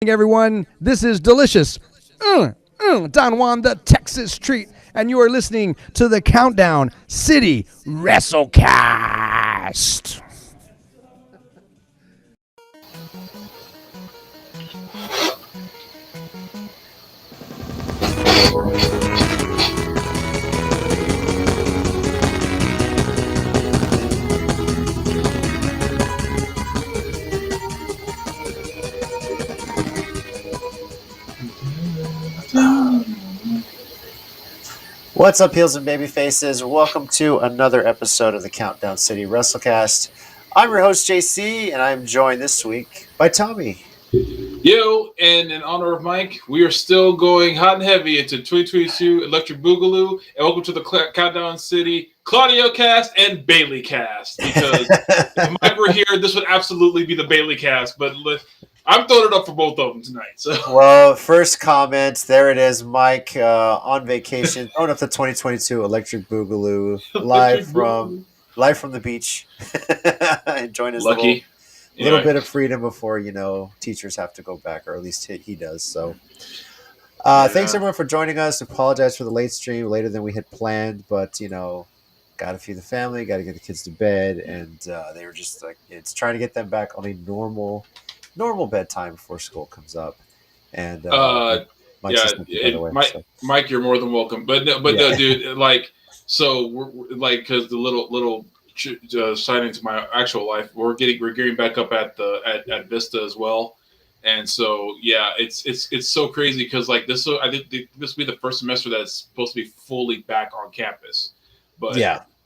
Everyone, this is delicious Don Juan the Texas treat, and you are listening to the Countdown City WrestleCast. What's up, heels and baby faces? Welcome to another episode of the Countdown City WrestleCast. I'm your host, JC, and I'm joined this week by Tommy. Yo, and in honor of Mike, we are still going hot and heavy into 2022 Electric Boogaloo, and welcome to the Countdown City Claudio Cast and Bailey Cast. Because if Mike were here, this would absolutely be the Bailey Cast, but I'm throwing it up for both of them tonight. So. Well, first comment, there it is, Mike on vacation, throwing up the 2022 Electric Boogaloo live from the beach. Enjoying his little bit of freedom before, teachers have to go back, or at least he does. So thanks everyone for joining us. Apologize for the late stream, later than we had planned, but got to feed the family, got to get the kids to bed, and they were just like, it's trying to get them back on a normal bedtime before school comes up. And Mike, you're more than welcome. But no, dude, so we're because the little signing to my actual life, we're gearing back up at Vista as well, and so it's so crazy because I think this will be the first semester that's supposed to be fully back on campus, but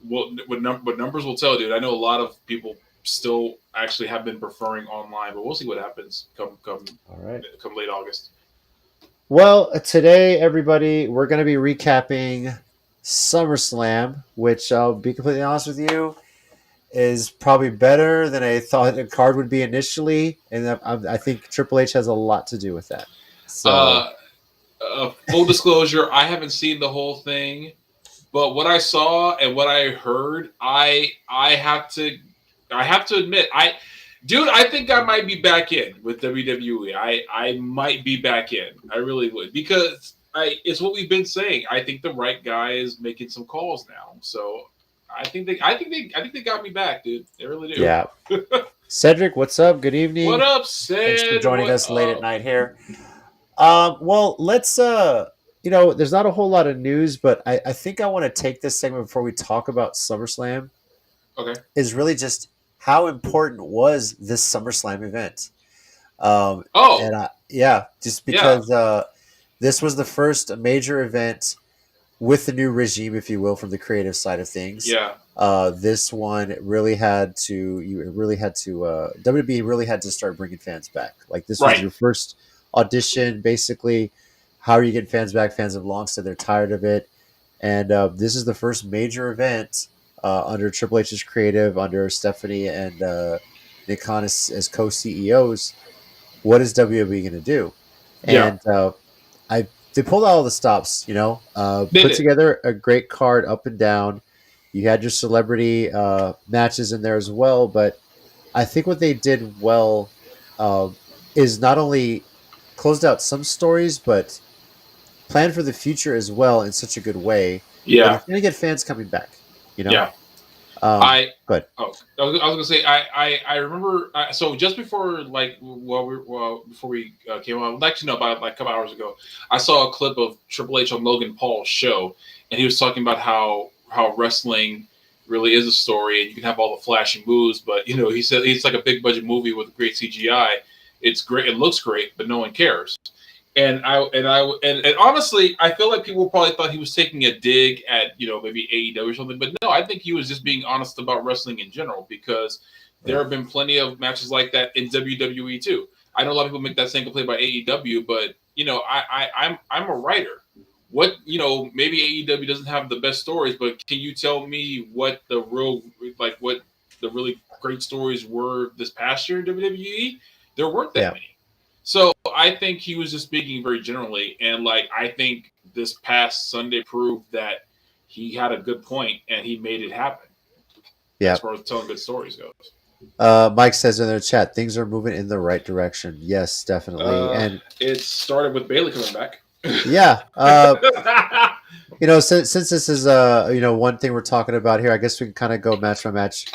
what numbers will tell, dude. I know a lot of people still actually have been preferring online, but we'll see what happens come late August. Well, today, everybody, we're going to be recapping SummerSlam, which I'll be completely honest with you, is probably better than I thought the card would be initially, and I think Triple H has a lot to do with that. So, full disclosure, I haven't seen the whole thing, but what I saw and what I heard, I have to admit, I think I might be back in with WWE. I might be back in. I really would, because it's what we've been saying. I think the right guy is making some calls now. So I think they got me back, dude. They really do. Yeah. Cedric, what's up? Good evening. What up, Ced? Thanks for joining us late at night here. Well, let's there's not a whole lot of news, but I think I want to take this segment before we talk about SummerSlam. Okay. Is really just how important was this SummerSlam event? Just because this was the first major event with the new regime, if you will, from the creative side of things. Yeah. This one really had to WWE really had to start bringing fans back. Like, this was your first audition, basically. How are you getting fans back? Fans have long said they're tired of it. And this is the first major event under Triple H's creative, under Stephanie and Nick Khan as co-CEOs. What is WWE going to do? And they pulled out all the stops, put together a great card up and down. You had your celebrity matches in there as well, but I think what they did well is not only closed out some stories, but planned for the future as well in such a good way. Yeah. It's going to get fans coming back, Yeah. But I was gonna say I remember so just before before we came on, actually no, about a couple hours ago, I saw a clip of Triple H on Logan Paul's show, and he was talking about how wrestling really is a story, and you can have all the flashy moves, but he said it's like a big budget movie with great CGI. It's great, it looks great, but no one cares. And honestly, I feel like people probably thought he was taking a dig at maybe AEW or something, but no, I think he was just being honest about wrestling in general, because there have been plenty of matches like that in WWE too. I know a lot of people make that same complaint about AEW, but I'm a writer. What maybe AEW doesn't have the best stories, but can you tell me what the really great stories were this past year in WWE? There weren't that many. So I think he was just speaking very generally, and I think this past Sunday proved that he had a good point and he made it happen. Yeah, as far as telling good stories goes. Mike says in the chat, things are moving in the right direction. Yes, definitely. And It started with Bailey coming back. yeah, since this is one thing we're talking about here, I guess we can kind of go match by match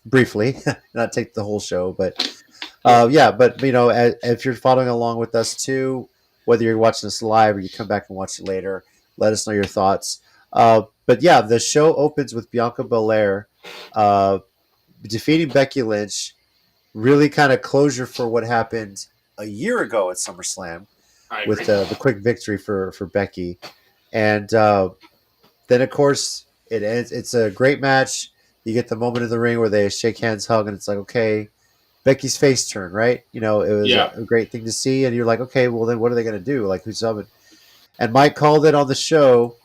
briefly, not take the whole show, but but if you're following along with us too, whether you're watching this live or you come back and watch it later, let us know your thoughts. But yeah, the show opens with Bianca Belair defeating Becky Lynch, really kind of closure for what happened a year ago at SummerSlam with the quick victory for Becky. And then, of course, it ends. It's a great match. You get the moment in the ring where they shake hands, hug, and it's like, okay, Becky's face turn, right? It was a great thing to see. And you're like, okay, well, then what are they going to do? Like, who's up? And Mike called it on the show.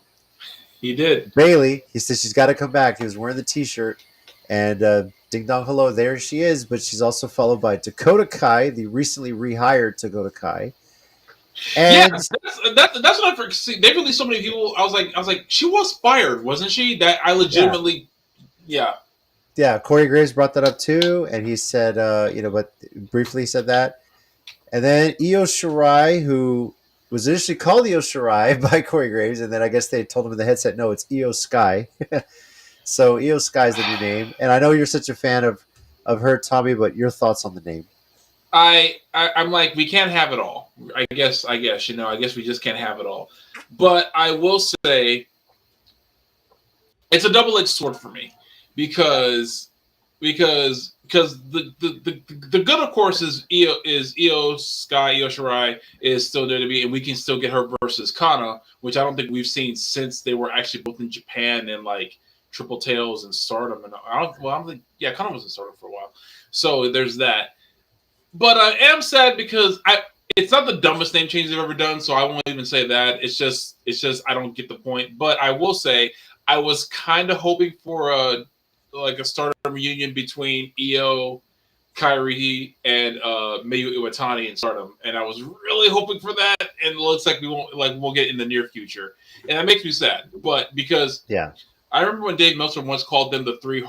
He did. Bailey, he said she's got to come back. He was wearing the T-shirt. And ding dong hello, there she is. But she's also followed by Dakota Kai, the recently rehired Dakota Kai. And that's what I see. They released so many people. I was like, she was fired, wasn't she? That I legitimately, yeah. Corey Graves brought that up too, and he said, but briefly said that. And then Io Shirai, who was initially called Io Shirai by Corey Graves, and then I guess they told him in the headset, no, it's Io Sky. So Io Sky is the new name, and I know you're such a fan of her, Tommy. But your thoughts on the name? I'm like, we can't have it all. I guess I guess we just can't have it all. But I will say, it's a double-edged sword for me because the good, of course, is Io Sky, Io Shirai is still there to be, and we can still get her versus Kana, which I don't think we've seen since they were actually both in Japan and like Triple Tails and Stardom, and I don't think Kana was in Stardom for a while, so there's that. But I am sad because it's not the dumbest name change they've ever done, so I won't even say that. It's just I don't get the point. But I will say I was kind of hoping for a Stardom reunion between Io, Kairi, and Mayu Iwatani in Stardom, and I was really hoping for that. And it looks like we'll get in the near future, and that makes me sad. But because I remember when Dave Meltzer once called them the three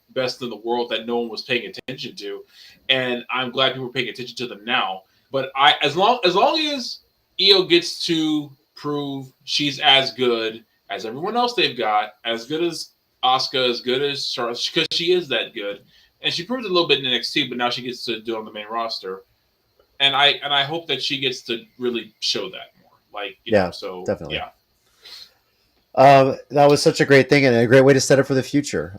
best in the world that no one was paying attention to, and I'm glad people are paying attention to them now. But as long as Io gets to prove she's as good as everyone else they've got, as good as Asuka, as good as Charlotte, because she is that good, and she proved a little bit in NXT, but now she gets to do it on the main roster, and I hope that she gets to really show that more. So definitely. Yeah. That was such a great thing and a great way to set up for the future.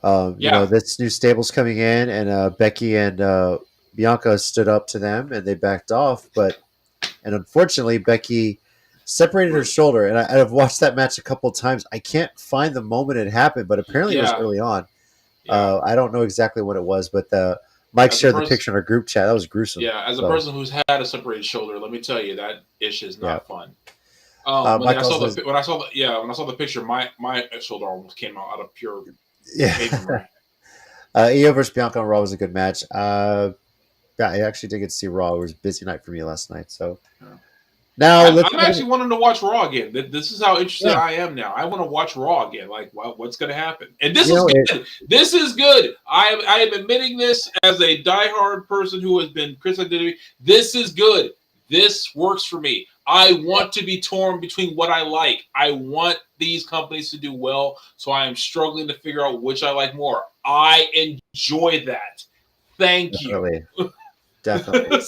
This new stable's coming in, and Becky and Bianca stood up to them, and they backed off. And unfortunately, Becky separated her shoulder. And I've watched that match a couple of times. I can't find the moment it happened, but apparently it was early on. Yeah. I don't know exactly what it was, but Mike shared the picture in our group chat. That was gruesome. Yeah, as a person who's had a separated shoulder, let me tell you that ish is not fun. When I saw the picture, my shoulder almost came out of pure. Io versus Bianca on Raw was a good match. I actually did get to see Raw. It was a busy night for me last night. So now I'm actually wanting to watch Raw again. This is how interested I am now. I want to watch Raw again. Like, what's going to happen? And this is good. This is good. I am admitting this as a diehard person who has been criticized. This is good. This works for me. I want to be torn between what I like. I want these companies to do well, so I am struggling to figure out which I like more. I enjoy that. Thank you. Definitely.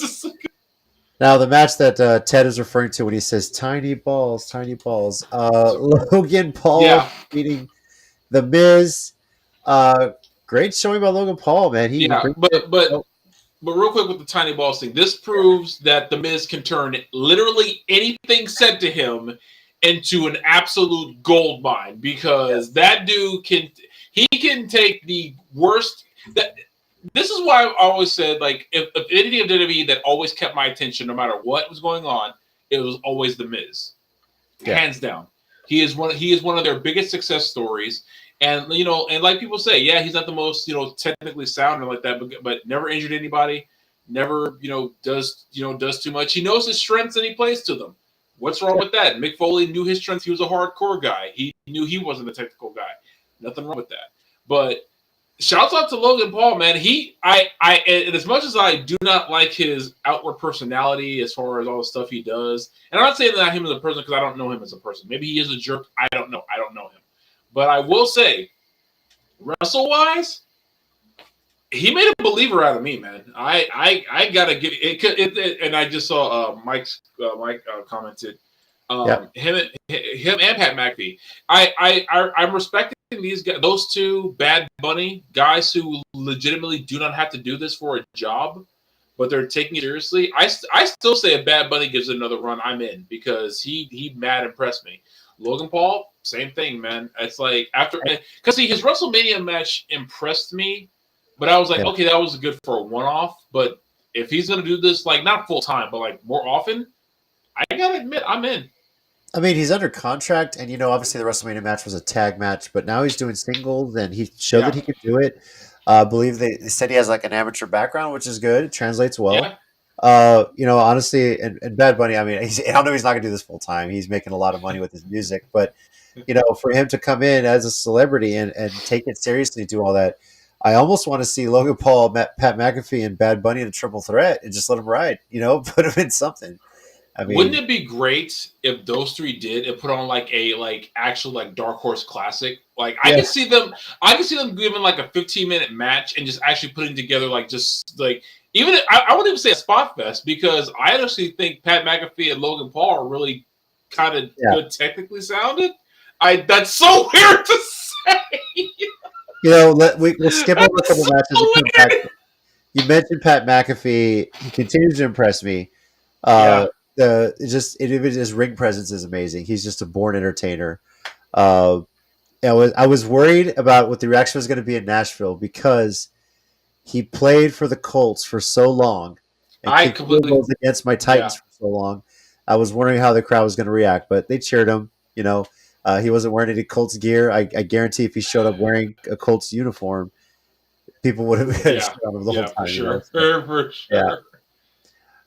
Now, the match that Ted is referring to when he says tiny balls. Logan Paul beating The Miz. Great showing by Logan Paul, man. But real quick with the tiny balls thing, this proves that The Miz can turn literally anything said to him into an absolute gold mine, because that dude can take the worst. This is why I always said, like, if anything of WWE that always kept my attention, no matter what was going on, it was always The Miz, hands down. He is one of their biggest success stories. And and like people say, he's not the most technically sound or like that, but never injured anybody, never does too much. He knows his strengths and he plays to them. What's wrong with that? Mick Foley knew his strengths. He was a hardcore guy. He knew he wasn't a technical guy. Nothing wrong with that. But Shouts out to Logan Paul, man. And as much as I do not like his outward personality as far as all the stuff he does, and I'm not saying that him as a person because I don't know him as a person. Maybe he is a jerk. I don't know. I don't know him. But I will say, wrestle-wise, he made a believer out of me, man. I gotta give it. And I just saw Mike commented him and Pat McAfee. I'm respecting these guys, those two Bad Bunny guys who legitimately do not have to do this for a job, but they're taking it seriously. I still say if Bad Bunny gives it another run, I'm in because he mad impressed me. Logan Paul, same thing, man. It's like because his WrestleMania match impressed me, but I was like, okay, that was good for a one-off. But if he's gonna do this like not full time, but like more often, I gotta admit, I'm in. I mean, he's under contract, and obviously the WrestleMania match was a tag match, but now he's doing singles, and he showed that he could do it. I believe they said he has like an amateur background, which is good. It translates well. Yeah. Honestly, and Bad Bunny, I mean, I know he's not gonna do this full time. He's making a lot of money with his music, but for him to come in as a celebrity and take it seriously, do all that, I almost want to see Logan Paul, Pat McAfee, and Bad Bunny in a triple threat and just let him ride. Put him in something. I mean, wouldn't it be great if those three did and put on like a actual like Dark Horse classic? Like I could see them giving like a 15-minute match and just actually putting together like just like even I wouldn't even say a spot fest because I honestly think Pat McAfee and Logan Paul are really kind of good technically sounded. That's so weird to say. We'll skip over a couple matches and come back. You mentioned Pat McAfee. He continues to impress me. His ring presence is amazing. He's just a born entertainer. I was worried about what the reaction was going to be in Nashville because he played for the Colts for so long and goals against my Titans for so long. I was wondering how the crowd was going to react, but they cheered him. He wasn't wearing any Colts gear. I guarantee if he showed up wearing a Colts uniform, people would have been on him the whole time. For sure. For sure. Yeah.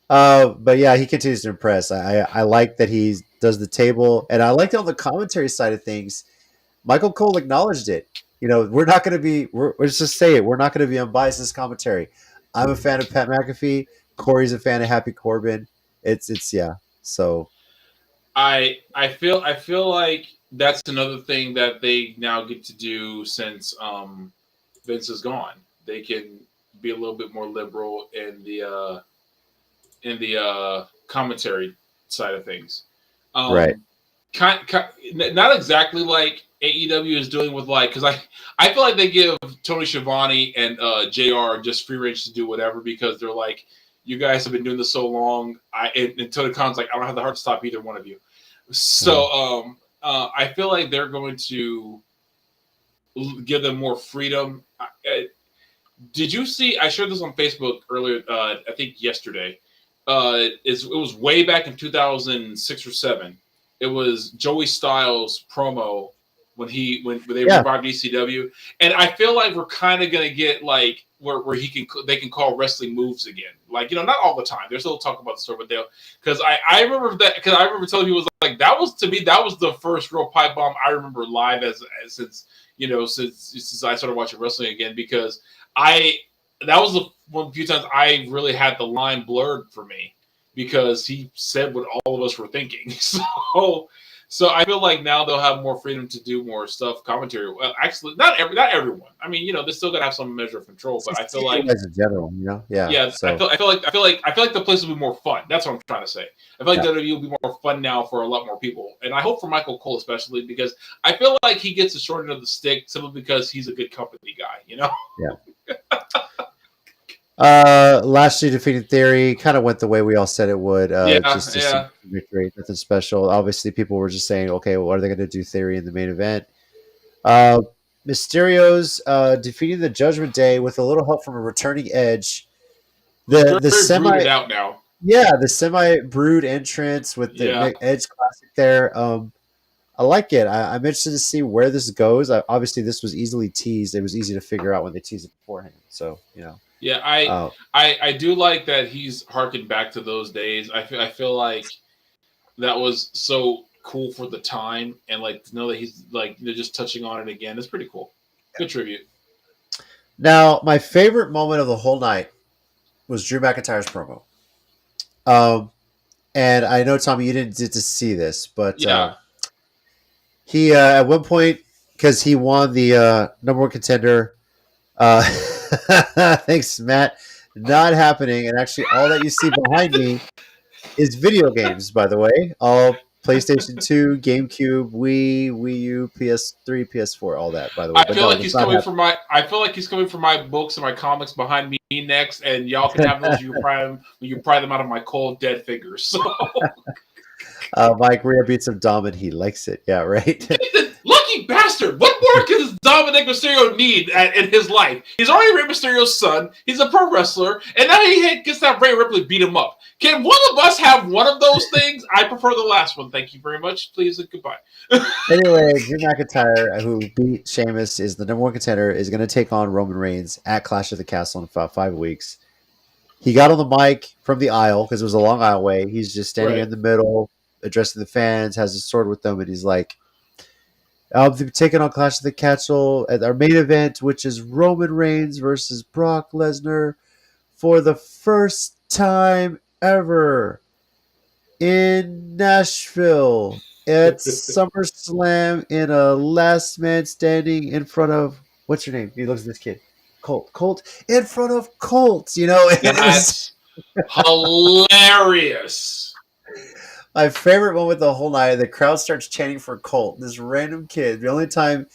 But he continues to impress. I like that he does the table, and I like on the commentary side of things. Michael Cole acknowledged it. We're not going to be. Let's just say it. We're not going to be unbiased in this commentary. I'm a fan of Pat McAfee. Corey's a fan of Happy Corbin. It's. So, I feel like that's another thing that they now get to do since Vince is gone. They can be a little bit more liberal in the commentary side of things. Right. Not exactly like AEW is doing with because I feel like they give Tony Schiavone and JR just free range to do whatever because they're like, you guys have been doing this so long. And Tony Khan's like, I don't have the heart to stop either one of you. So I feel like they're going to give them more freedom. Did you see? I shared this on Facebook earlier. I think yesterday. It was way back in 2006 or 7. It was Joey Styles promo when they revived ECW, and I feel like we're kind of gonna get like where they can call wrestling moves again. Like not all the time. They're still talking about the story, but because I remember that because I remember telling people like that was the first real pipe bomb I remember live since I started watching wrestling again because that was one of the few times I really had the line blurred for me because he said what all of us were thinking. So I feel like now they'll have more freedom to do more stuff, commentary. Well, actually, not everyone. I mean, they still got to have some measure of control. But I feel like as a general, yeah. So. I feel like the place will be more fun. That's what I'm trying to say. I feel like WWE will be more fun now for a lot more people, and I hope for Michael Cole especially because I feel like he gets the short end of the stick simply because he's a good company guy. Yeah. Last year defeated Theory kind of went the way we all said it would. Just victory, nothing special. Obviously, people were just saying, okay, what are they going to do Theory in the main event? Mysterio's defeating the Judgment Day with a little help from a returning Edge. The semi out now. Yeah, the semi brood entrance with the Edge classic there. I like it. I'm interested to see where this goes. Obviously, this was easily teased. It was easy to figure out when they teased it beforehand. So Yeah, I do like that he's harkened back to those days. I feel like that was so cool for the time, and like to know that he's like they're just touching on it again. It's pretty cool. Good tribute. Now, my favorite moment of the whole night was Drew McIntyre's promo. And I know, Tommy, you didn't get to see this, but Yeah. he at one point, because he won the number one contender. Thanks, Matt. Not happening, and actually, all that you see behind me is video games. By the way, all PlayStation 2, GameCube, Wii U, PS3, PS4, all that. By the way, I but feel no, like that's he's not coming happening. for my. I feel like he's coming for my books and my comics behind me next, and y'all can have those. You pry them out of my cold dead fingers. So, Mike Rhea beats him Dom, and he likes it. Yeah, right. lucky bastard! What more does Dominic Mysterio need in his life? He's already Rey Mysterio's son. He's a pro wrestler, and now he gets to have Rhea Ripley beat him up. Can one of us have one of those things? I prefer the last one. Thank you very much. Please and goodbye. Anyway, Drew McIntyre, who beat Sheamus, is the number one contender, is going to take on Roman Reigns at Clash of the Castle in about 5 weeks. He got on the mic from the aisle because it was a long aisleway. He's just standing in the middle, addressing the fans, has his sword with them, and he's like, they're taking on Clash of the Castle at our main event, which is Roman Reigns versus Brock Lesnar for the first time ever in Nashville at SummerSlam in a last man standing in front of, what's your name? He looks at this kid. Colt in front of Colt, you know. That's hilarious. My favorite moment the whole night, the crowd starts chanting for Colt, this random kid. The only time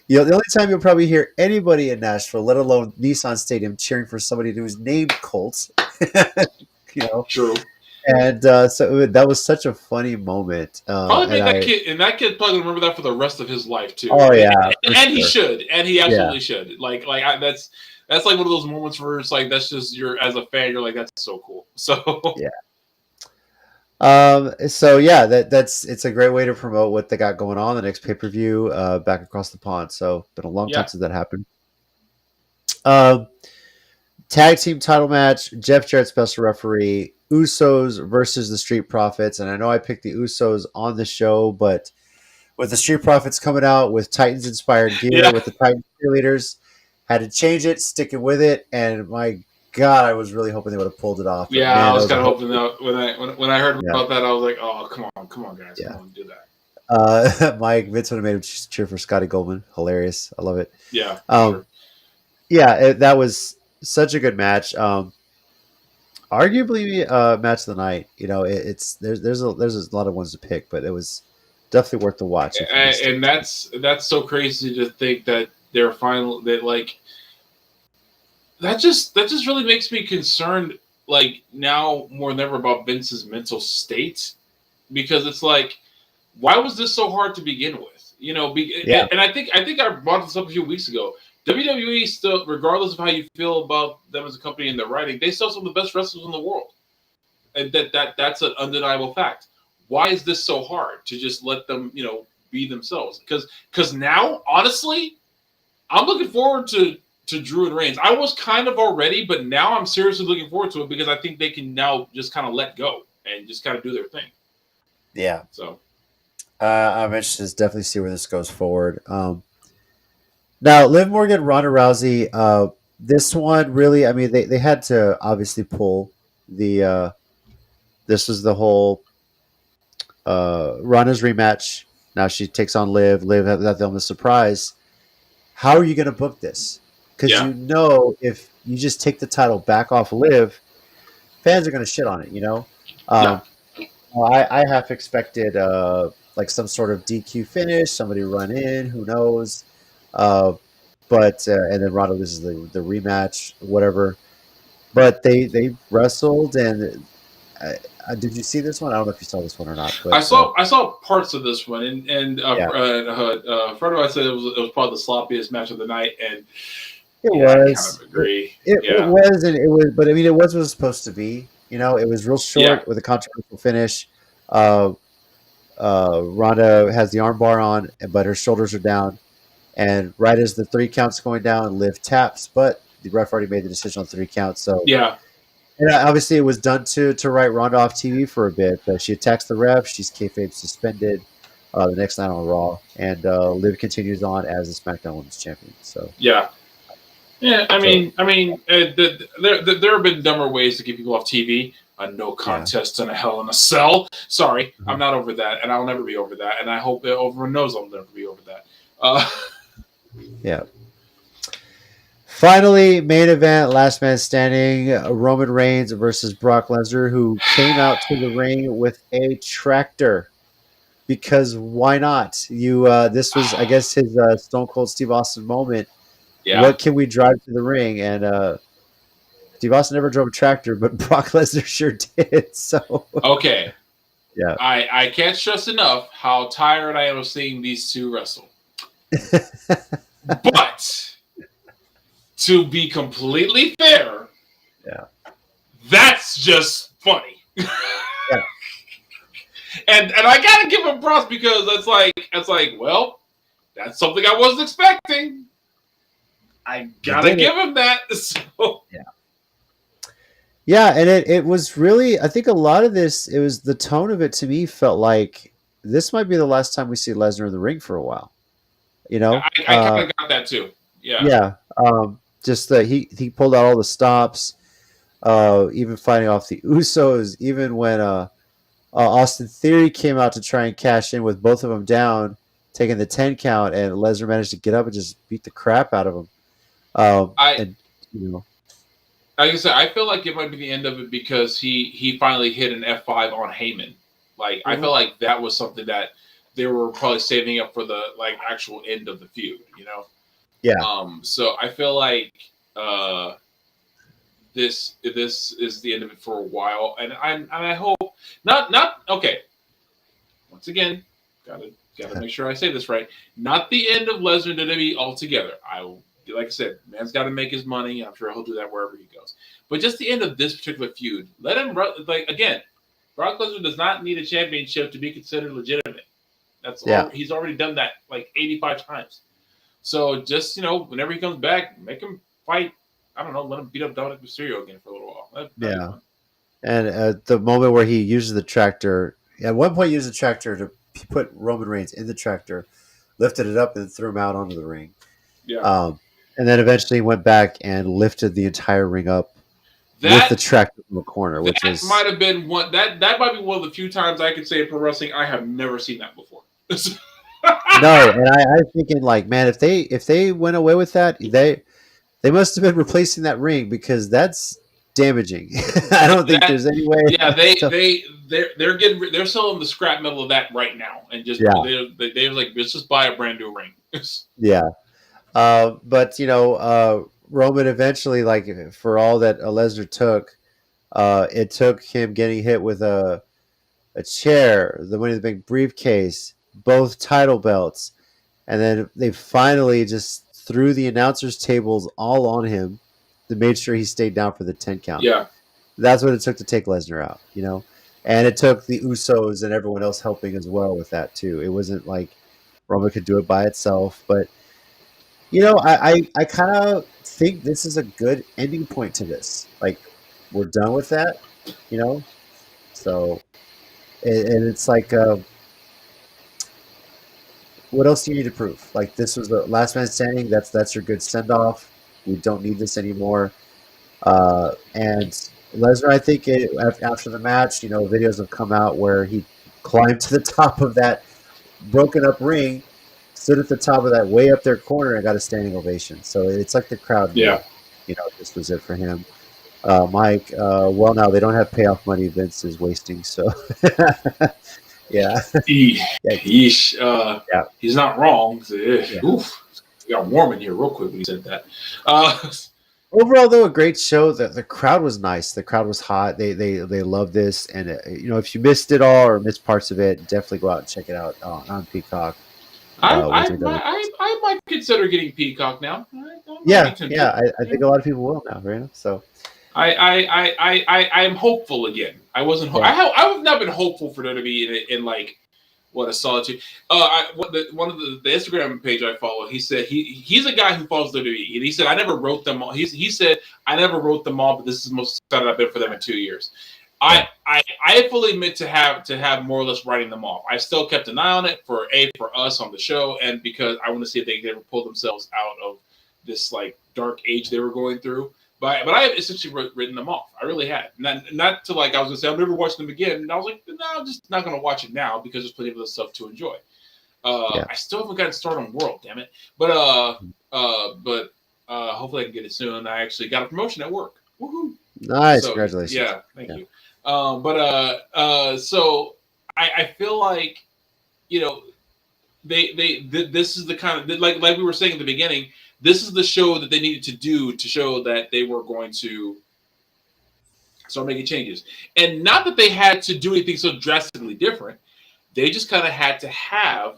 you'll probably hear anybody in Nashville, let alone Nissan Stadium, cheering for somebody who is named Colt. You know, true. And so that was such a funny moment. Probably that kid probably remember that for the rest of his life too. Oh yeah, and he should, and he absolutely should. That's like one of those moments where it's like that's just as a fan, you're like that's so cool. So yeah. It's a great way to promote what they got going on the next pay-per-view back across the pond. So been a long time since that happened. Tag team title match, Jeff Jarrett special referee, Usos versus the Street Profits. And I know I picked the Usos on the show, but with the Street Profits coming out with Titans inspired gear with the Titans cheerleaders, had to change it, sticking with it, and my God, I was really hoping they would have pulled it off. Yeah, man, I was kind of hoping that when I heard about that, I was like, oh, come on, guys, come on, do that. Mike Vince would have made him cheer for Scotty Goldman. Hilarious. I love it. Yeah. Sure. Yeah, that was such a good match. Arguably, match of the night. You know, there's a lot of ones to pick, but it was definitely worth the watch. And that's so crazy to think that they're that just really makes me concerned, like now more than ever, about Vince's mental state, because it's like, why was this so hard to begin with? You know, and I think I brought this up a few weeks ago. WWE still, regardless of how you feel about them as a company and their writing, they still some of the best wrestlers in the world, and that's an undeniable fact. Why is this so hard to just let them, be themselves? Because now, honestly, I'm looking forward to Drew and Reigns. I was kind of already, but now I'm seriously looking forward to it because I think they can now just kind of let go and just kind of do their thing. Yeah. So I'm interested to definitely see where this goes forward. Now, Liv Morgan, Ronda Rousey, this one really, I mean, they had to obviously pull the this was the whole Ronda's rematch. Now she takes on Liv. Liv had that the surprise. How are you going to book this? Because if you just take the title back off Liv, fans are going to shit on it, I half expected like some sort of DQ finish, somebody run in, who knows. But and then Ronda loses the rematch, whatever. But they wrestled, and did you see this one? I don't know if you saw this one or not. But, I saw parts of this one, and a friend of mine said it was probably the sloppiest match of the night, and it was. I kind of agree. It was, and it was, but I mean, it was what it was supposed to be. It was real short with a controversial finish. Ronda has the armbar on, but her shoulders are down. And right as the 3 counts going down, Liv taps, but the ref already made the decision on 3 counts. So and obviously it was done to write Ronda off TV for a bit. But she attacks the ref. She's kayfabe suspended the next night on Raw, and Liv continues on as the SmackDown Women's Champion. So Yeah, there have been dumber ways to get people off TV. A no contest and a Hell in a Cell. Sorry, I'm not over that, and I'll never be over that. And I hope that everyone knows I'll never be over that. Yeah. Finally, main event, last man standing, Roman Reigns versus Brock Lesnar, who came out to the ring with a tractor. Because why not? This was, I guess, his Stone Cold Steve Austin moment. Yeah. What can we drive to the ring? And Steve Austin never drove a tractor, but Brock Lesnar sure did. So okay, yeah, I can't stress enough how tired I am of seeing these two wrestle. But to be completely fair, that's just funny. Yeah. And I gotta give him props because it's like, well, that's something I wasn't expecting. I gotta give him that. So. Yeah, and it was really, I think a lot of this, it was the tone of it to me felt like this might be the last time we see Lesnar in the ring for a while. You know, I kind of got that too. Yeah. Yeah. Just that he pulled out all the stops, even fighting off the Usos, even when Austin Theory came out to try and cash in with both of them down, taking the 10 count, and Lesnar managed to get up and just beat the crap out of him. Like I said, I feel like it might be the end of it because he finally hit an F5 on Heyman. Like I feel like that was something that they were probably saving up for the actual end of the feud, you know? Yeah. So I feel like this is the end of it for a while, and I hope not okay. Once again, gotta make sure I say this right. Not the end of Lesnar WWE altogether. Like I said, man's got to make his money. I'm sure he'll do that wherever he goes. But just the end of this particular feud. Let him again. Brock Lesnar does not need a championship to be considered legitimate. He's already done that 85 times. So just whenever he comes back, make him fight. I don't know. Let him beat up Dominic Mysterio again for a little while. Yeah. And at the moment where he uses the tractor, at one point he used the tractor to put Roman Reigns in the tractor, lifted it up and threw him out onto the ring. Yeah. And then eventually went back and lifted the entire ring up with the tractor from the corner, which might have been one that might be one of the few times I could say in pro wrestling I have never seen that before. No, and I'm thinking man, if they went away with that, they must have been replacing that ring because that's damaging. I don't think there's any way. Yeah, they're selling the scrap metal of that right now, and just they're like, let's just buy a brand new ring. Yeah. But Roman eventually, for all that Lesnar took, it took him getting hit with a chair, the Money in the Bank briefcase, both title belts, and then they finally just threw the announcers' tables all on him to make sure he stayed down for the 10 count. Yeah, that's what it took to take Lesnar out, and it took the Usos and everyone else helping as well with that too. It wasn't like Roman could do it by itself, but. I kind of think this is a good ending point to this. We're done with that, So, and it's what else do you need to prove? This was the last man standing. That's your good send off. We don't need this anymore. And Lesnar, I think after the match, videos have come out where he climbed to the top of that broken up ring. Stood at the top of that way up there corner and got a standing ovation. So it's like the crowd knew, this was it for him. Mike, well, now they don't have payoff money. Vince is wasting. So, yeah. He's not wrong. Oof, it got warm in here real quick when he said that. Overall, though, a great show. The crowd was nice. The crowd was hot. They loved this. And, if you missed it all or missed parts of it, definitely go out and check it out on Peacock. I might consider getting Peacock now. I think a lot of people will now, So I'm hopeful again. I wasn't. I have not been hopeful for WWE in a solitude. One of the Instagram page I follow, he said he's a guy who follows WWE, and he said I never wrote them all. He said I never wrote them all, but this is the most excited I've been for them in 2 years. I fully admit to have more or less writing them off. I still kept an eye on it for us on the show, and because I want to see if they can ever pull themselves out of this like dark age they were going through. But I have essentially written them off. I really had. Not to like I was gonna say I'm never watching them again. And I was like, no, I'm just not gonna watch it now because there's plenty of other stuff to enjoy. I still haven't gotten started on World, damn it. But hopefully I can get it soon. I actually got a promotion at work. Woohoo! Nice, So, congratulations. Yeah, thank you. So I feel like, you know, this is the kind of like we were saying at the beginning. This is the show that they needed to do to show that they were going to start making changes, and not that they had to do anything so drastically different. They just kind of had to have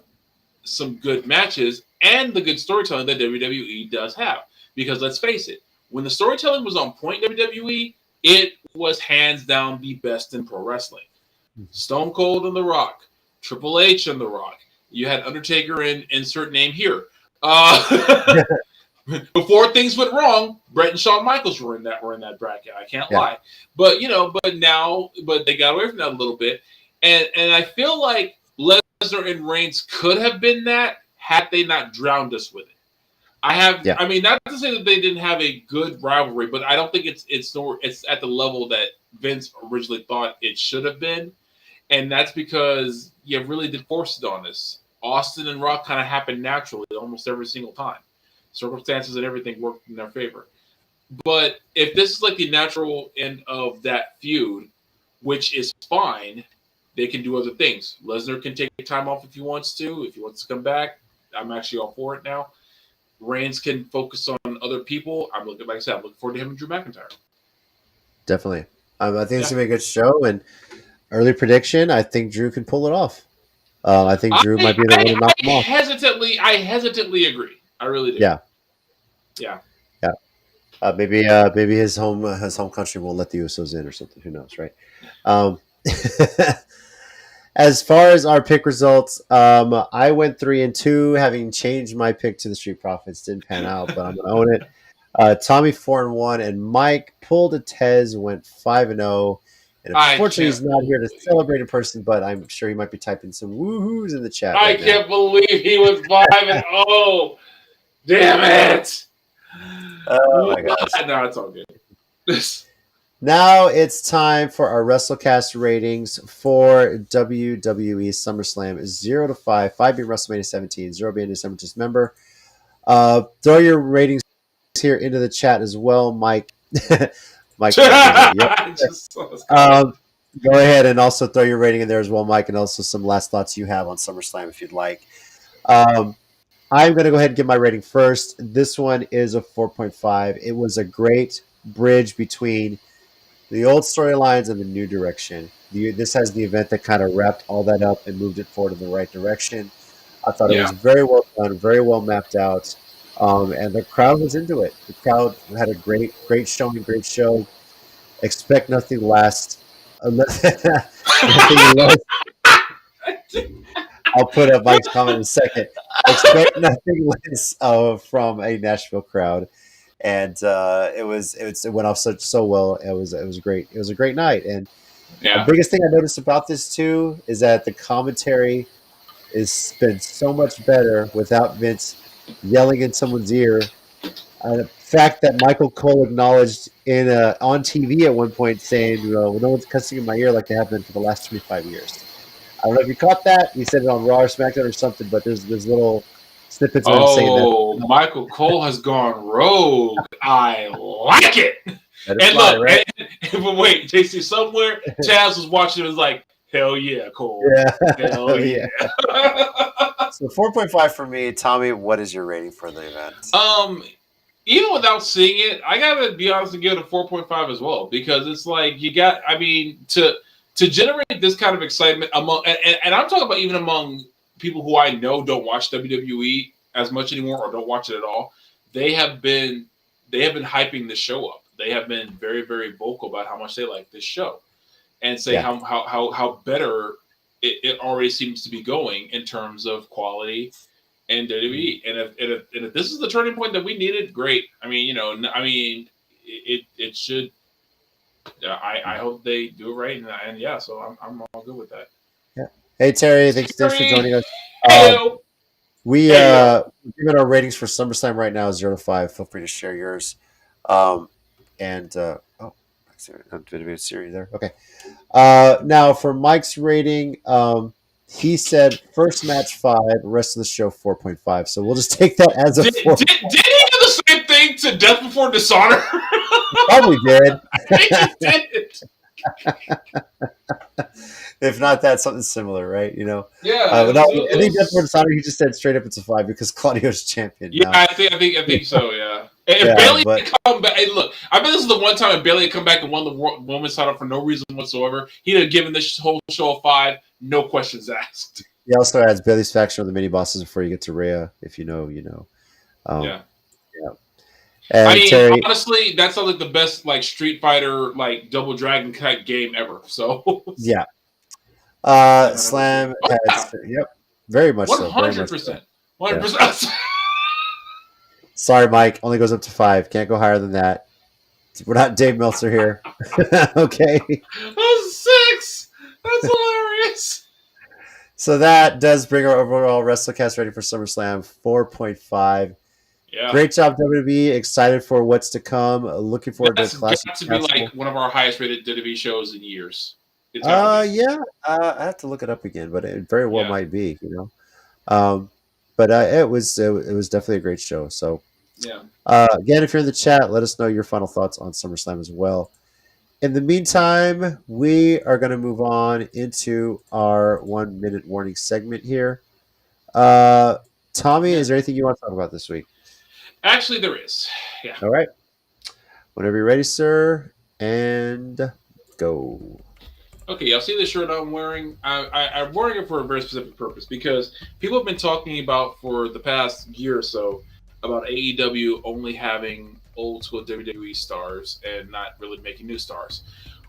some good matches and the good storytelling that WWE does have. Because let's face it, when the storytelling was on point in WWE, it was hands down the best in pro wrestling. Stone Cold and The Rock, Triple H and The Rock. You had Undertaker and insert name here. Before things went wrong, Bret and Shawn Michaels were in that bracket. I can't lie. But but they got away from that a little bit. And I feel like Lesnar and Reigns could have been that had they not drowned us with it. I mean, not to say that they didn't have a good rivalry, but I don't think it's at the level that Vince originally thought it should have been. And that's because you really did force it on us. Austin and Rock kind of happened naturally almost every single time. Circumstances and everything worked in their favor. But if this is like the natural end of that feud, which is fine, they can do other things. Lesnar can take time off if he wants to. If he wants to come back, I'm actually all for it now. Reigns can focus on other people. I'm looking forward to him and Drew McIntyre. Definitely. I think it's going to be a good show. And early prediction, I think Drew can pull it off. I think Drew might be the one to knock him off. I hesitantly agree. I really do. Yeah. Yeah. Maybe his home country won't let the Usos in or something. Who knows, right? As far as our pick results, I went 3-2, having changed my pick to the Street Profits. Didn't pan out, but I'm gonna own it. Tommy 4-1, and Mike pulled a Tez, went 5-0. And unfortunately, he's not here to celebrate in person, but I'm sure he might be typing some woohoos in the chat. I can't believe he was 5-0. Damn it! Oh my gosh! No, it's all good. Now it's time for our WrestleCast ratings for WWE SummerSlam 0 to 5, 5 being WrestleMania 17, 0 being December just member. Throw your ratings here into the chat as well, Mike. Mike, go ahead and also throw your rating in there as well, Mike, and also some last thoughts you have on SummerSlam if you'd like. I'm going to go ahead and give my rating first. This one is a 4.5. It was a great bridge between the old storylines and the new direction. This has the event that kind of wrapped all that up and moved it forward in the right direction. I thought it was very well done, very well mapped out, and the crowd was into it. The crowd had a great showing, great show. Expect nothing less. Nothing less. I'll put up Mike's comment in a second. Expect nothing less from a Nashville crowd. And it went off so well. It was great. It was a great night. And the biggest thing I noticed about this too is that the commentary is been so much better without Vince yelling in someone's ear. The fact that Michael Cole acknowledged on TV at one point saying, no one's cussing in my ear like they have been for the last 25 years. I don't know if you caught that. He said it on Raw or SmackDown or something, but there's little snippets of him saying that. Oh, Michael Cole has gone rogue. I like it. And look, right? but wait, JC, somewhere Chaz was watching and was like, hell yeah, Cole. Yeah. Hell yeah. So 4.5 for me. Tommy, what is your rating for the event? Even without seeing it, I gotta be honest and give it a 4.5 as well, because it's like to generate this kind of excitement among, and I'm talking about even among people who I know don't watch WWE as much anymore or don't watch it at all. They have been hyping this show up. They have been very, very vocal about how much they like this show, and say how better it already seems to be going in terms of quality and WWE. And if this is the turning point that we needed, great. It should. I hope they do it right, and so I'm all good with that. Yeah. Hey Terry, thanks for joining us. We given our ratings for SummerSlam right now 0 to 5. Feel free to share yours. And I'm doing a Siri there. Okay. Now for Mike's rating, he said first match 5, rest of the show 4.5. So we'll just take that as a 4. Did he do the same thing to Death Before Dishonor? Probably did. I think he did. If not that, something similar, right? You know. Yeah. I think that's what Dishonor. He just said straight up it's a 5 because Claudio's champion. Yeah, now. I think so. Yeah. If Bailey had come back, hey, look, I bet this is the one time if Bailey had come back and won the women's title for no reason whatsoever, he'd have given this whole show a 5, no questions asked. He also adds Bailey's faction of the mini bosses before you get to Rhea. If you know, you know. Yeah. And I mean, Terry, honestly, that sounds like the best like Street Fighter like Double Dragon type game ever. So yeah. Slam has, very much 100%. 100%. Sorry, Mike. Only goes up to 5. Can't go higher than that. We're not Dave Meltzer here. Okay. That's 6. That's hilarious. So that does bring our overall WrestleCast rating for SummerSlam 4.5. Yeah. Great job, WWE. Excited for what's to come. Looking forward to Clash. Got to be like one of our highest rated WWE shows in years. I have to look it up again, but it very well might be, you know. But it was definitely a great show. So yeah. Again, if you're in the chat, let us know your final thoughts on SummerSlam as well. In the meantime, we are going to move on into our 1 minute warning segment here. Tommy, is there anything you want to talk about this week? Actually, there is. Yeah. All right. Whenever you're ready, sir, and go. Okay, y'all see the shirt I'm wearing? I'm wearing it for a very specific purpose because people have been talking about for the past year or so about AEW only having old school WWE stars and not really making new stars.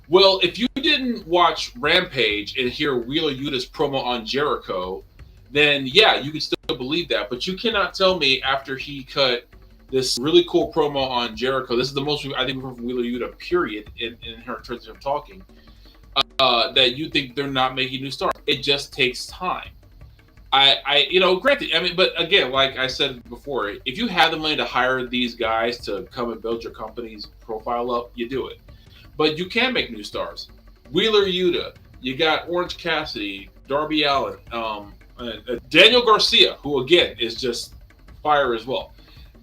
Well, if you didn't watch Rampage and hear Wheeler Yuta's promo on Jericho, then yeah, you can still believe that. But you cannot tell me after he cut this really cool promo on Jericho, this is the most I think we've heard from Wheeler Yuta, period, in her terms of talking, that you think they're not making new stars. It just takes time. Granted, I mean, but again, like I said before, if you have the money to hire these guys to come and build your company's profile up, you do it. But you can make new stars. Wheeler Yuta, you got Orange Cassidy, Darby Allin, Daniel Garcia, who again is just fire as well.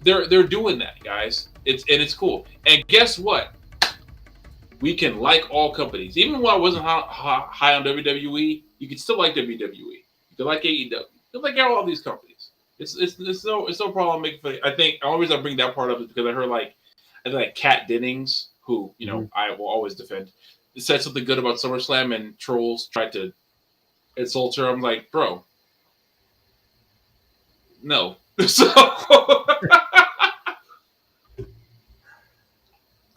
They're doing that, guys. It's cool. And guess what? We can like all companies. Even when I wasn't high on WWE, you can still like WWE. You can like AEW. You can like all these companies. It's no problem making fun. I think the only reason I bring that part up is because I heard like Kat Dennings, who I will always defend, said something good about SummerSlam and trolls tried to insult her. I'm like, bro, no. So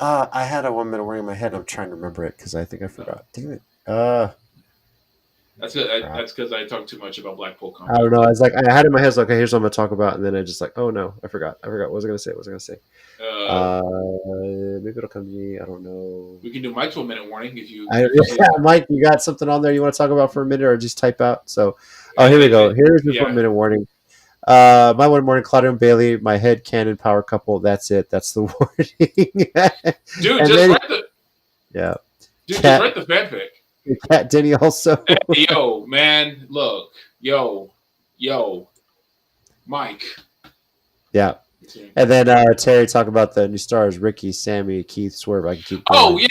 I had a 1 minute warning in my head. I'm trying to remember it because I think I forgot. Damn it. That's good. That's because I talked too much about Blackpool Combat. I don't know. I was like, I had it in my head. Okay, here's what I'm gonna talk about, and then I just like, oh no, I forgot. What was I gonna say? Maybe it'll come to me. I don't know. We can do Mike's 1 minute warning if you. Mike, you got something on there you want to talk about for a minute, or just type out? So, here we go. Here's your 1 minute warning. My 1 minute warning: Claudio and Bailey, my head canon power couple. That's it. That's the warning. Dude, write the. Yeah. Dude, just write the fanfic. Kat Denny also. Hey, yo, man, look, yo, Mike. Yeah. And then Terry talk about the new stars: Ricky, Sammy, Keith, Swerve. I can keep going. Oh yeah.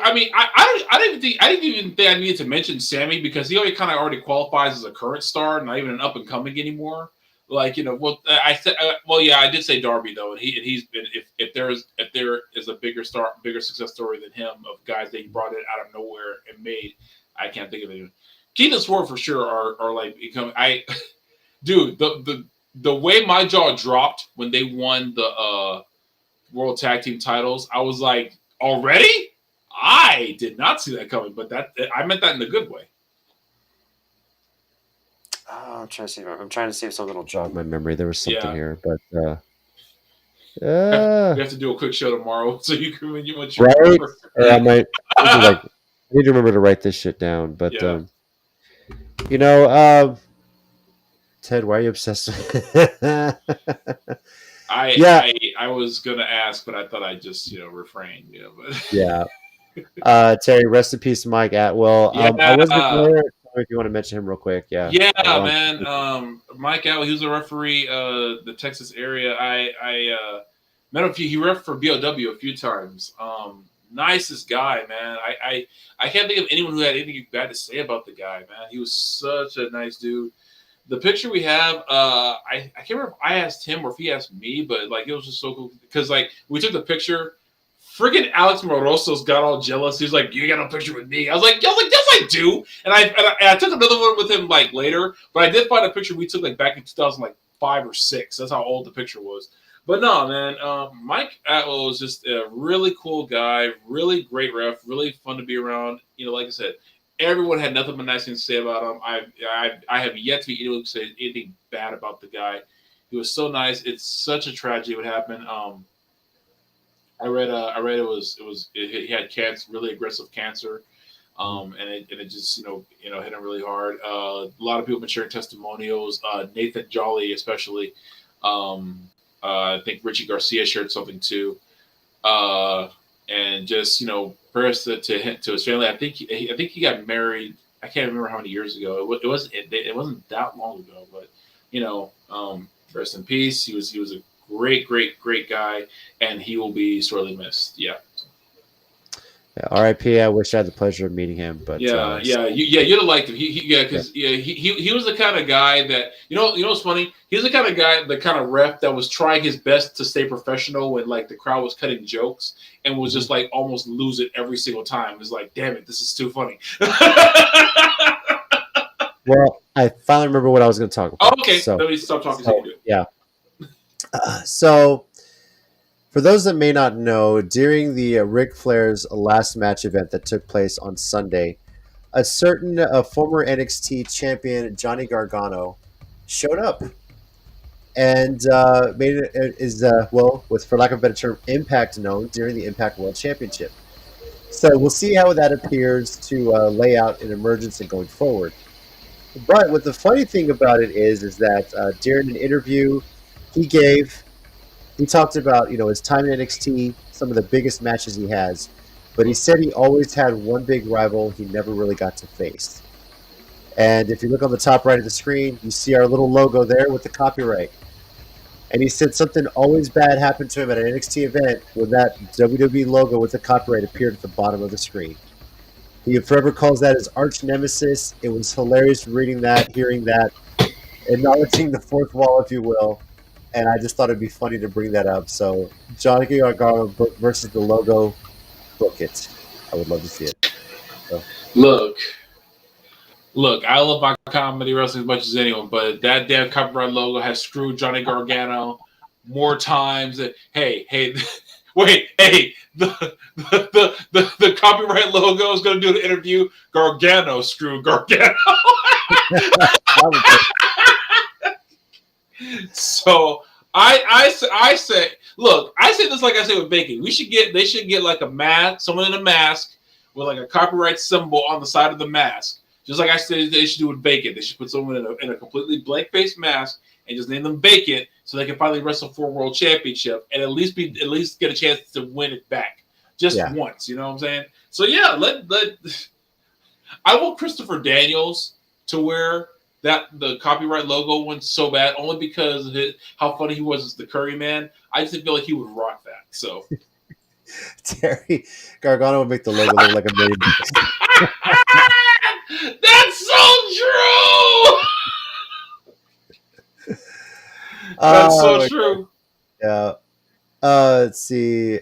I mean, I didn't even think I needed to mention Sammy because he already qualifies as a current star, not even an up and coming anymore. Like I did say Darby though, and he's been if there is a bigger success story than him of guys that he brought in out of nowhere and made, I can't think of anyone. Keith and Swerve for sure are like becoming. Dude, the way my jaw dropped when they won the World Tag Team titles, I was like, already? I did not see that coming, but I meant that in a good way. Oh, I'm trying to see if something will jog my memory. There was something here, but we have to do a quick show tomorrow, so you can when you want your right. I might I need to remember to write this shit down. But Ted, why are you obsessed with I was gonna ask, but I thought I'd just refrain. But yeah. Terry, rest in peace, Mike Atwell. I wasn't aware. If you want to mention him real quick, yeah, man. Mike Atwell, he was a referee, the Texas area. I met him. He ref for BOW a few times. Nicest guy, man. I can't think of anyone who had anything bad to say about the guy, man. He was such a nice dude. The picture we have, I can't remember if I asked him or if he asked me, but like it was just so cool because like we took the picture. Friggin' Alex Moroso's got all jealous. He's like, "You got a picture with me?" I was like, "Yes, I do." And I took another one with him like later, but I did find a picture we took like back in 2005 or 6. That's how old the picture was. But no, man, Mike Atwell was just a really cool guy, really great ref, really fun to be around. Like I said, everyone had nothing but nice things to say about him. I have yet to be able to say anything bad about the guy. He was so nice. It's such a tragedy what happened. I read he had cancer, really aggressive cancer, and it just hit him really hard. A lot of people have been sharing testimonials. Nathan Jolly, especially. I think Richie Garcia shared something too, and just prayers to his family. I think he got married. I can't remember how many years ago. It wasn't that long ago, but rest in peace. He was a great guy, and he will be sorely missed. Yeah. R.I.P. I wish I had the pleasure of meeting him, but you'd have liked him. He was the kind of guy that what's funny. He was the kind of guy, the kind of ref that was trying his best to stay professional when like the crowd was cutting jokes and was just like almost lose it every single time. It's like, damn it, this is too funny. Well, I finally remember what I was going to talk about. Oh, okay. So, let me stop talking. Yeah. So, for those that may not know, during the Ric Flair's last match event that took place on Sunday, a certain former NXT champion, Johnny Gargano, showed up and made with, for lack of a better term, Impact known during the Impact World Championship. So we'll see how that appears to lay out in Emergence and going forward. But what the funny thing about it is that during an interview he talked about his time in NXT, some of the biggest matches he has, but he said he always had one big rival he never really got to face. And if you look on the top right of the screen, you see our little logo there with the copyright. And he said something always bad happened to him at an NXT event when that WWE logo with the copyright appeared at the bottom of the screen. He forever calls that his arch nemesis. It was hilarious reading that, hearing that, acknowledging the fourth wall, if you will. And I just thought it'd be funny to bring that up. So, Johnny Gargano versus the logo, book it. I would love to see it. So. Look, I love my comedy wrestling as much as anyone, but that damn copyright logo has screwed Johnny Gargano more times than wait, the copyright logo is going to do an interview. Gargano screwed Gargano. So I say, look, I say this like I say with bacon. They should get like a mask, someone in a mask with like a copyright symbol on the side of the mask. Just like I said, they should do with Bacon. They should put someone in a completely blank face mask and just name them Bacon, so they can finally wrestle for a world championship and at least get a chance to win it back just once. You know what I'm saying? So yeah, I want Christopher Daniels to wear the copyright logo went so bad only because of how funny he was as the Curry Man. I just feel like he would rock that. So Terry Gargano would make the logo look like a million. That's so true. That's so true. Yeah. Let's see.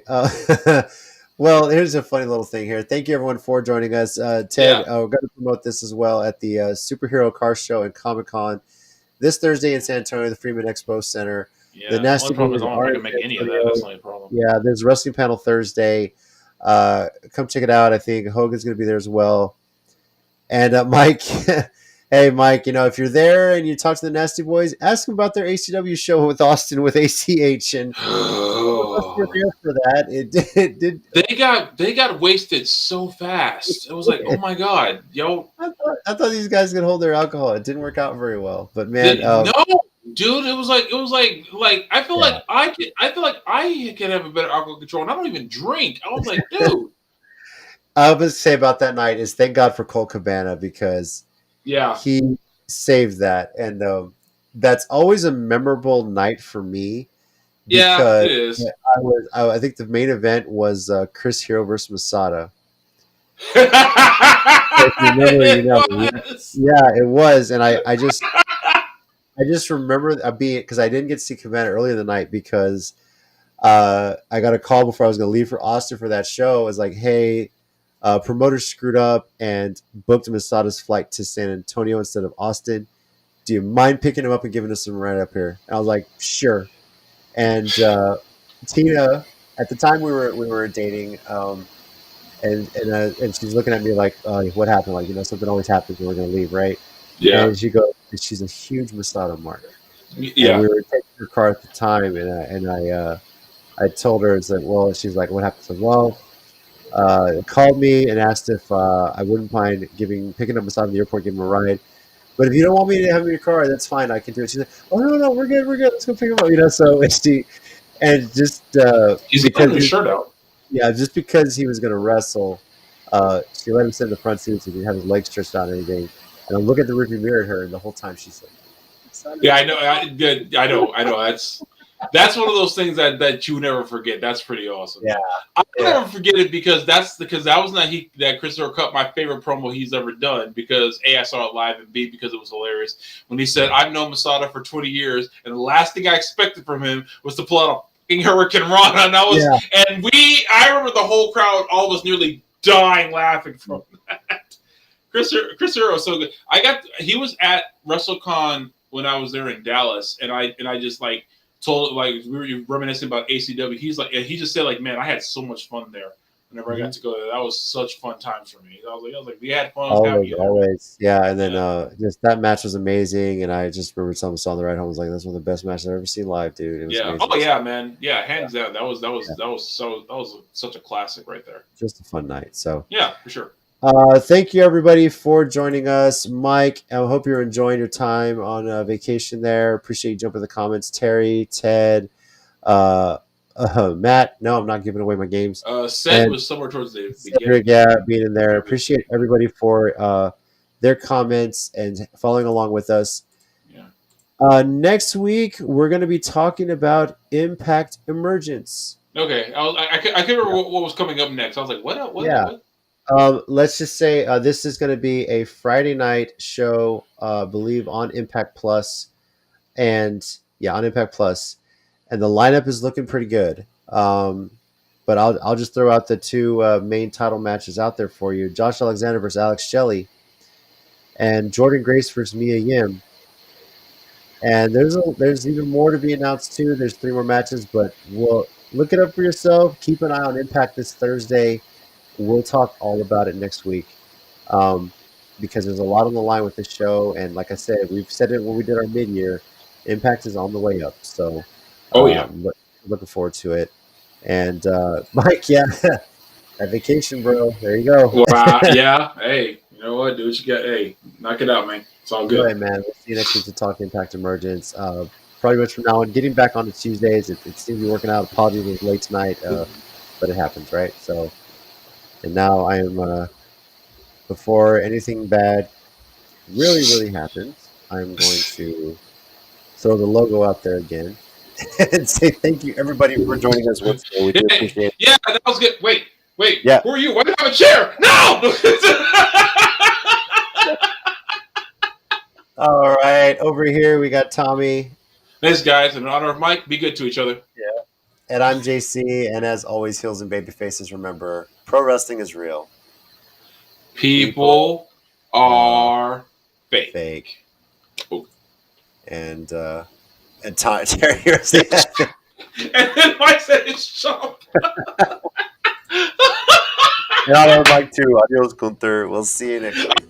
Well, here's a funny little thing here. Thank you, everyone, for joining us. Ted, we're going to promote this as well at the Superhero Car Show and Comic-Con this Thursday in San Antonio, the Freeman Expo Center. Yeah, the Nasty problem is I don't make any of that. That's not a problem. Yeah, there's a wrestling panel Thursday. Come check it out. I think Hogan's going to be there as well. And Mike, Hey, Mike, if you're there and you talk to the Nasty Boys, ask them about their ACW show with Austin with ACH. And were there for that. It did. They got wasted so fast. It was like, oh my god, yo! I thought these guys could hold their alcohol. It didn't work out very well. But man, no, dude, it was like I feel like I can have a better alcohol control, and I don't even drink. I was like, dude. I was going to say about that night is thank God for Colt Cabana because he saved that, and that's always a memorable night for me. Yeah, it is. I think the main event was Chris Hero versus Masada. It was, and I just remember being because I didn't get to see Cabana earlier in the night because I got a call before I was going to leave for Austin for that show. It was like, hey. Promoter screwed up and booked Masada's flight to San Antonio instead of Austin. Do you mind picking him up and giving us some right up here? And I was like, sure. And Tina, at the time we were dating, and she's looking at me like, what happened? Like, something always happens when we're gonna leave, right? Yeah. And she goes, she's a huge Masada mark. Yeah. And we were taking her car at the time, and I told her, it's like, well, she's like, what happened? I said, well. Called me and asked if I wouldn't mind picking up Masada in the airport, giving him a ride. But if you don't want me to have him in your car, that's fine. I can do it. She's like, oh no, we're good. Let's go pick him up. So he's got his shirt out. Yeah, just because he was going to wrestle, she let him sit in the front seat so he didn't have his legs stretched out or anything. And I look at the rearview mirror at her, and the whole time she's like, yeah, I know. That's one of those things that you never forget. That's pretty awesome. Yeah, I'll never forget it because that was not that Christopher Cup my favorite promo he's ever done because A, I saw it live, and B, because it was hilarious when he said I've known Masada for 20 years and the last thing I expected from him was to pull out a fucking Hurricane Rana, and I remember the whole crowd all was nearly dying laughing from that. Chris Hero was so good. He was at WrestleCon when I was there in Dallas, and I just told we were reminiscing about ACW. He just said man, I had so much fun there. Whenever I got to go there, that was such fun times for me. I was like, we had fun. Always, yeah. And then just that match was amazing, and I just remember someone saw on the ride home was like, that's one of the best matches I've ever seen live, dude. It was amazing. Oh yeah, man. Yeah, hands down. That was such a classic right there. Just a fun night. So yeah, for sure. Thank you everybody for joining us. Mike, I hope you're enjoying your time on vacation there. Appreciate you jumping in the comments. Terry, Ted, Matt. No, I'm not giving away my games. Seth was somewhere towards the beginning. Yeah, being in there. Appreciate everybody for their comments and following along with us. Yeah. Next week, we're going to be talking about Impact Emergence. Okay. I can't remember what was coming up next. I was like, what? Yeah. What? Let's just say this is going to be a Friday night show, I believe, on Impact Plus. And on Impact Plus. And the lineup is looking pretty good. But I'll just throw out the two main title matches out there for you. Josh Alexander versus Alex Shelley. And Jordan Grace versus Mia Yim. And there's even more to be announced too. There's 3 more matches, but we'll look it up for yourself. Keep an eye on Impact this Thursday. We'll talk all about it next week because there's a lot on the line with this show. And like I said, we've said it when we did our mid-year. Impact is on the way up. So, looking forward to it. And Mike, that vacation, bro. There you go. Wow, yeah. Hey, you know what? Do what you got. Hey, knock it out, man. It's all good. All right, man. We'll see you next week to talk Impact Emergence. Probably much from now on. Getting back on to Tuesdays. It seems to be working out. Apologies, it was late tonight, but it happens, right? So. And now I am, before anything bad really, really happens, I'm going to throw the logo out there again and say thank you, everybody, for joining us once again. We do appreciate it. Yeah, that was good. Wait. Yeah. Who are you? Why do you have a chair? No! All right. Over here, we got Tommy. Thanks, guys. In honor of Mike, be good to each other. Yeah. And I'm JC, and as always, heels and baby faces, remember, pro wrestling is real. People are fake. Oh. And Terry, here's the and then Mike said it's Chump. And I'm Mike too. Adios, Gunther. We'll see you next week.